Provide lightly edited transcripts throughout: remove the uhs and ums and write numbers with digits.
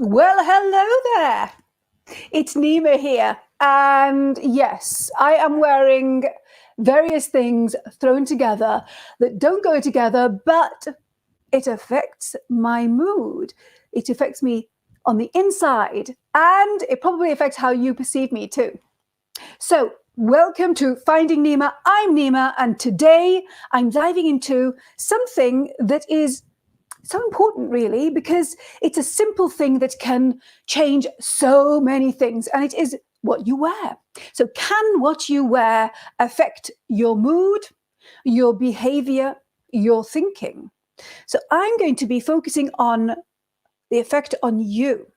Well, hello there. It's Nima here. And yes, I am wearing various things thrown together that don't go together, but it affects my mood. It affects me on the inside, and it probably affects how you perceive me too. So, welcome to Finding Nima. I'm Nima, and today I'm diving into something that is so important, really, because it's a simple thing that can change so many things, and it is what you wear. So, can what you wear affect your mood, your behavior, your thinking? So, I'm going to be focusing on the effect on you.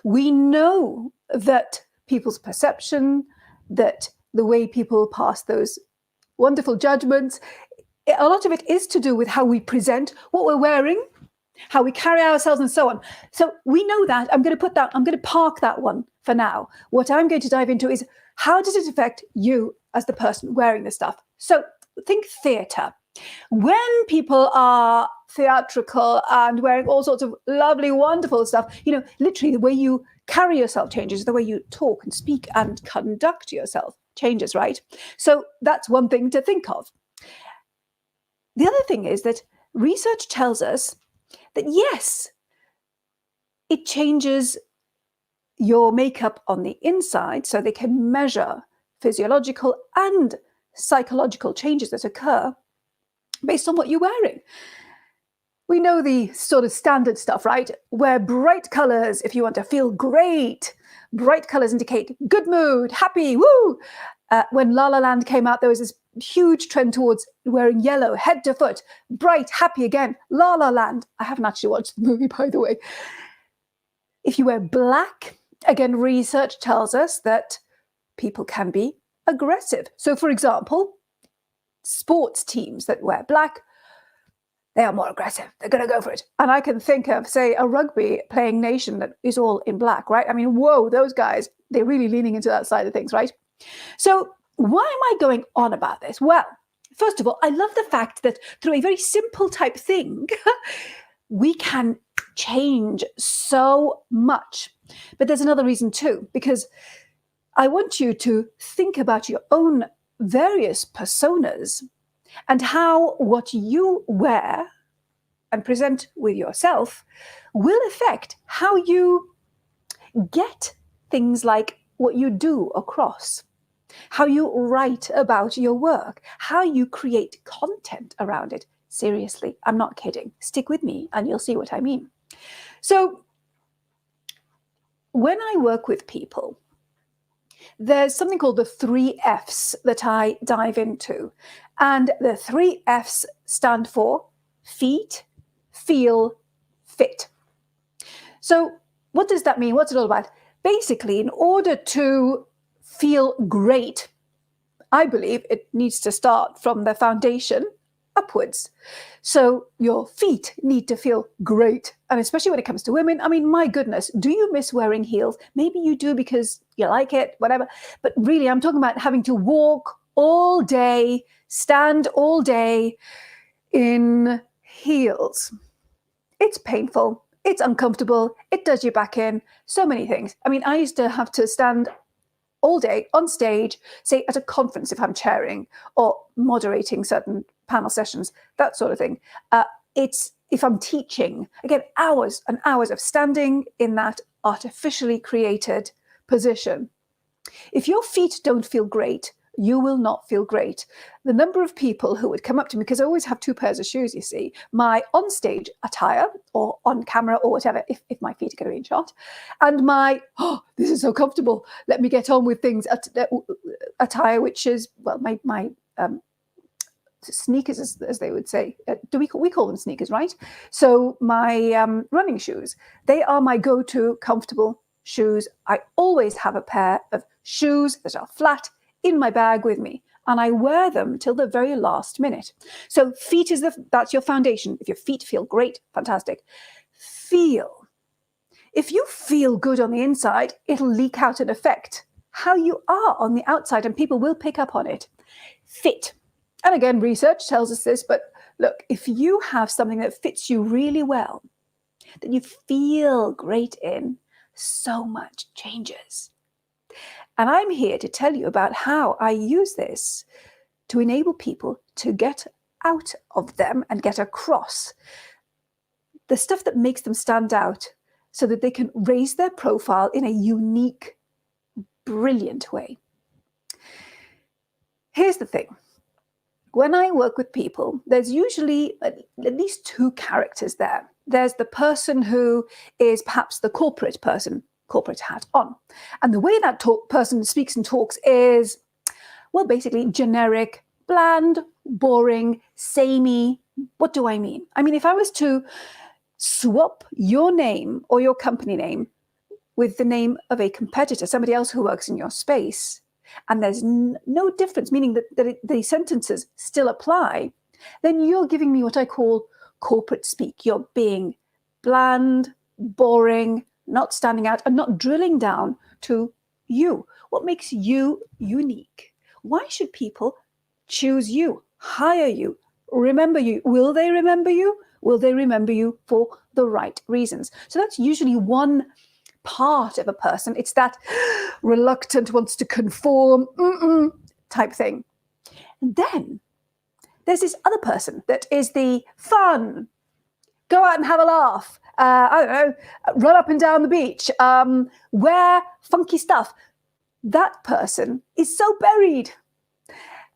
We know that people's perception, that the way people pass those wonderful judgments, a lot of it is to do with how we present what we're wearing, how we carry ourselves, and so on. So we know that. I'm going to park that one for now. What I'm going to dive into is how does it affect you as the person wearing the stuff? So think theatre. When people are theatrical and wearing all sorts of lovely, wonderful stuff, literally the way you carry yourself changes, the way you talk and speak and conduct yourself changes, right? So that's one thing to think of. The other thing is that research tells us that yes, it changes your makeup on the inside, so they can measure physiological and psychological changes that occur based on what you're wearing. We know the sort of standard stuff, right? Wear bright colors if you want to feel great. Bright colors indicate good mood, happy, woo! When La La Land came out, there was this huge trend towards wearing yellow, head to foot, bright, happy again, La La Land. I haven't actually watched the movie, by the way. If you wear black, again, research tells us that people can be aggressive. So, for example, sports teams that wear black, they are more aggressive. They're going to go for it. And I can think of, say, a rugby playing nation that is all in black, right? I mean, whoa, those guys, they're really leaning into that side of things, right? So why am I going on about this? Well, first of all, I love the fact that through a very simple type thing, we can change so much. But there's another reason too, because I want you to think about your own various personas and how what you wear and present with yourself will affect how you get things like what you do across, how you write about your work, how you create content around it. Seriously, I'm not kidding. Stick with me and you'll see what I mean. So when I work with people, there's something called the 3 F's that I dive into. And the 3 F's stand for feet, feel, fit. So what does that mean? What's it all about? Basically, in order to feel great, I believe it needs to start from the foundation upwards. So your feet need to feel great. And especially when it comes to women, I mean, my goodness, do you miss wearing heels? Maybe you do because you like it, whatever. But really, I'm talking about having to walk all day, stand all day in heels. It's painful. It's uncomfortable. It does your back in. So many things. I mean, I used to have to stand all day on stage, say at a conference if I'm chairing or moderating certain panel sessions, that sort of thing. It's if I'm teaching, again, hours and hours of standing in that artificially created position. If your feet don't feel great, you will not feel great. The number of people who would come up to me, because I always have 2 pairs of shoes, you see, my onstage attire or on camera or whatever, if my feet are going to be in shot, and my, oh, this is so comfortable, let me get on with things, attire, which is, well, my sneakers, as they would say. We call them sneakers, right? So my running shoes, they are my go-to comfortable shoes. I always have a pair of shoes that are flat in my bag with me, and I wear them till the very last minute. So feet that's your foundation. If your feet feel great, fantastic. Feel. If you feel good on the inside, it'll leak out and affect how you are on the outside, and people will pick up on it. Fit. And again, research tells us this, but look, if you have something that fits you really well, that you feel great in, so much changes. And I'm here to tell you about how I use this to enable people to get out of them and get across the stuff that makes them stand out so that they can raise their profile in a unique, brilliant way. Here's the thing. When I work with people, there's usually at least two characters there. There's the person who is perhaps the corporate person, corporate hat on. And the way that person speaks and talks is, well, basically generic, bland, boring, samey. What do I mean? I mean, if I was to swap your name or your company name with the name of a competitor, somebody else who works in your space, and there's no difference, meaning that the sentences still apply, then you're giving me what I call corporate speak. You're being bland, boring, not standing out, and not drilling down to you. What makes you unique? Why should people choose you, hire you, remember you? Will they remember you? Will they remember you for the right reasons? So that's usually one part of a person. It's that reluctant, wants to conform type thing. And then there's this other person that is the fun, go out and have a laugh, I don't know, run up and down the beach, wear funky stuff. That person is so buried.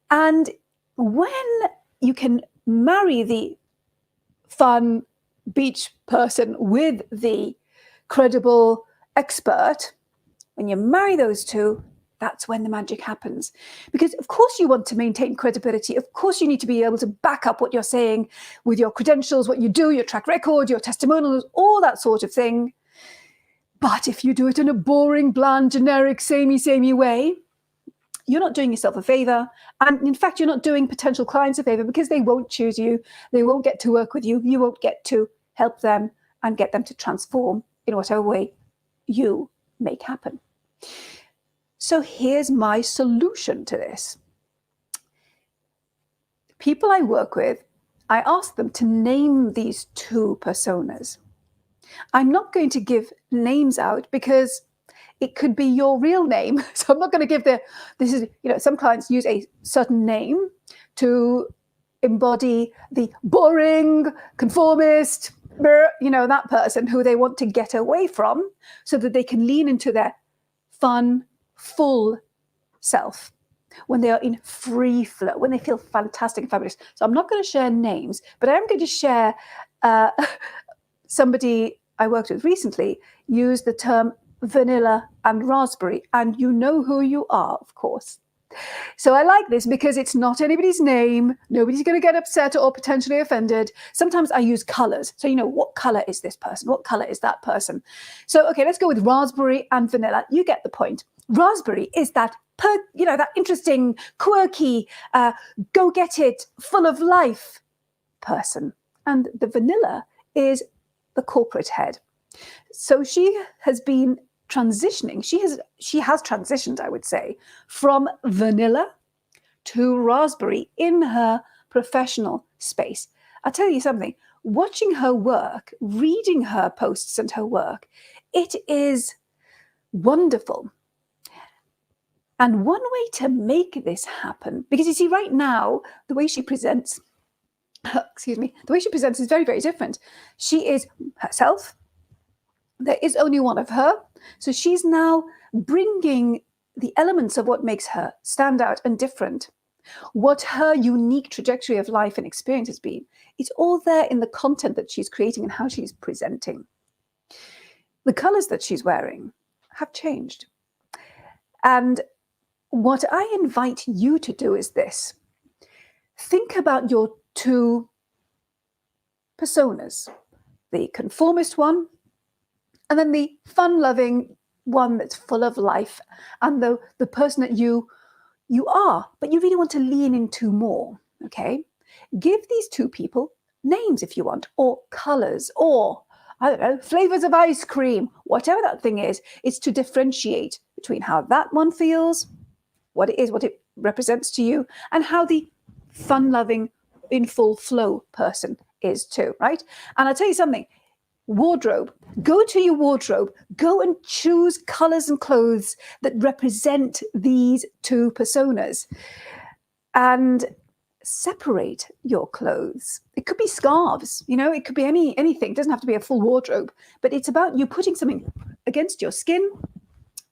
And when you can marry the fun beach person with the credible expert, when you marry those two, that's when the magic happens. Because of course you want to maintain credibility. Of course you need to be able to back up what you're saying with your credentials, what you do, your track record, your testimonials, all that sort of thing. But if you do it in a boring, bland, generic, samey way, you're not doing yourself a favor. And in fact, you're not doing potential clients a favor, because they won't choose you. They won't get to work with you. You won't get to help them and get them to transform in whatever way you make happen. So here's my solution to this. People I work with, I ask them to name these two personas. I'm not going to give names out because it could be your real name. So I'm not going to give some clients use a certain name to embody the boring, conformist, that person who they want to get away from so that they can lean into their fun, full self when they are in free flow, when they feel fantastic and fabulous. So I'm not going to share names, but I am going to share somebody I worked with recently used the term vanilla and raspberry, and you know who you are, of course. So I like this because it's not anybody's name. Nobody's going to get upset or potentially offended. Sometimes I use colors. So, what color is this person? What color is that person? So, okay, let's go with raspberry and vanilla. You get the point. Raspberry is that interesting, quirky, go get it, full of life person. And the vanilla is the corporate head. So she has been transitioning. She has transitioned, I would say, from vanilla to raspberry in her professional space. I'll tell you something, watching her work, reading her posts and her work, it is wonderful. And one way to make this happen, because you see right now, the way she presents, the way she presents is very, very different. She is herself. There is only one of her. So she's now bringing the elements of what makes her stand out and different, what her unique trajectory of life and experience has been. It's all there in the content that she's creating and how she's presenting. The colors that she's wearing have changed. And what I invite you to do is this. Think about your two personas, the conformist one, and then the fun-loving one that's full of life, and the person that you are, but you really want to lean into more, okay? Give these two people names if you want, or colors, or, I don't know, flavors of ice cream, whatever that thing is. It's to differentiate between how that one feels, what it is, what it represents to you, and how the fun-loving, in full flow person is too, right? And I'll tell you something, Wardrobe. Go to your wardrobe. Go and choose colors and clothes that represent these two personas. And separate your clothes. It could be scarves, it could be anything. It doesn't have to be a full wardrobe, but it's about you putting something against your skin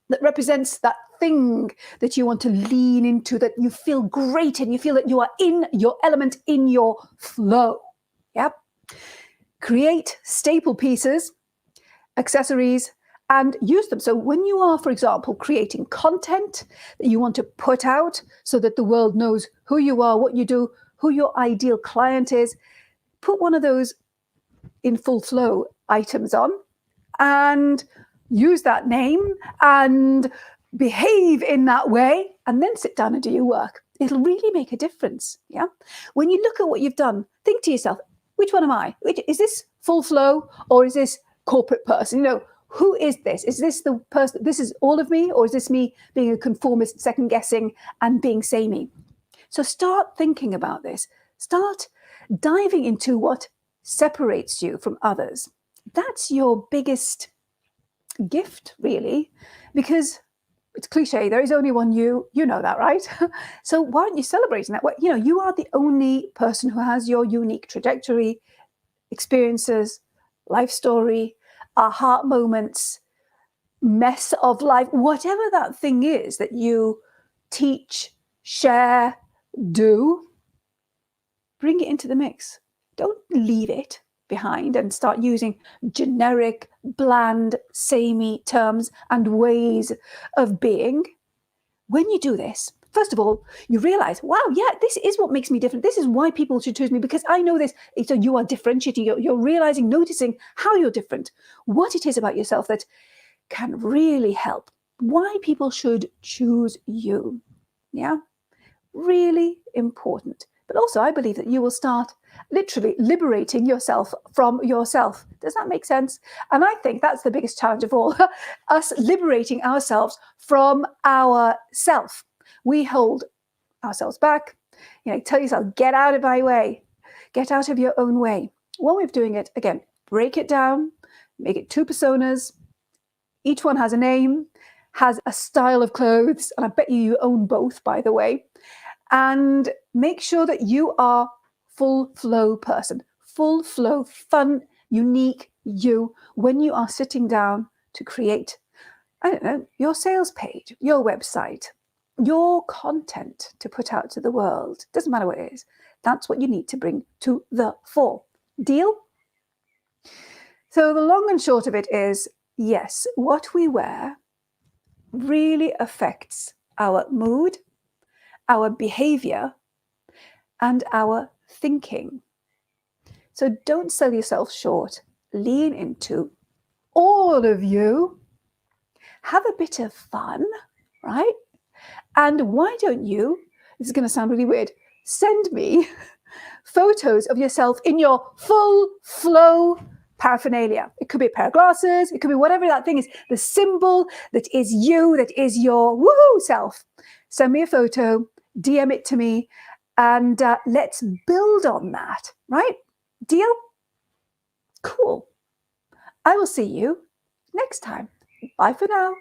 that represents that thing that you want to lean into, that you feel great in, you feel that you are in your element, in your flow. Yep. Create staple pieces, accessories, and use them. So when you are, for example, creating content that you want to put out so that the world knows who you are, what you do, who your ideal client is, put one of those in full flow items on and use that name and behave in that way, and then sit down and do your work. It'll really make a difference. Yeah. When you look at what you've done, think to yourself, which one am I? Is this full flow or is this corporate person? Who is this? Is this the person? This is all of me, or is this me being a conformist, second guessing and being samey? So start thinking about this. Start diving into what separates you from others. That's your biggest gift, really, because it's cliche. There is only one you know that, right? So why aren't you celebrating that? Well, you are the only person who has your unique trajectory, experiences, life story, aha moments, mess of life, whatever that thing is that you teach, share, do, bring it into the mix. Don't leave it behind and start using generic, bland, samey terms and ways of being. When you do this, first of all, you realize, wow, yeah, this is what makes me different. This is why people should choose me, because I know this. So you are differentiating. You're realizing, noticing how you're different, what it is about yourself that can really help, why people should choose you. Yeah, really important. But also, I believe that you will start literally liberating yourself from yourself. Does that make sense? And I think that's the biggest challenge of all, us liberating ourselves from ourself. We hold ourselves back. Tell yourself, get out of my way. Get out of your own way. One way of doing it, again, break it down, make it two personas. Each one has a name, has a style of clothes, and I bet you own both, by the way. And make sure that you are full flow person, full flow, fun, unique you when you are sitting down to create, your sales page, your website, your content to put out to the world. Doesn't matter what it is. That's what you need to bring to the fore. Deal? So the long and short of it is, yes, what we wear really affects our mood, our behavior, and our thinking. So don't sell yourself short. Lean into all of you. Have a bit of fun, right? And why don't you, this is going to sound really weird, send me photos of yourself in your full flow paraphernalia. It could be a pair of glasses. It could be whatever that thing is, the symbol that is you, that is your woohoo self. Send me a photo, DM it to me, and let's build on that, right? Deal? Cool. I will see you next time. Bye for now.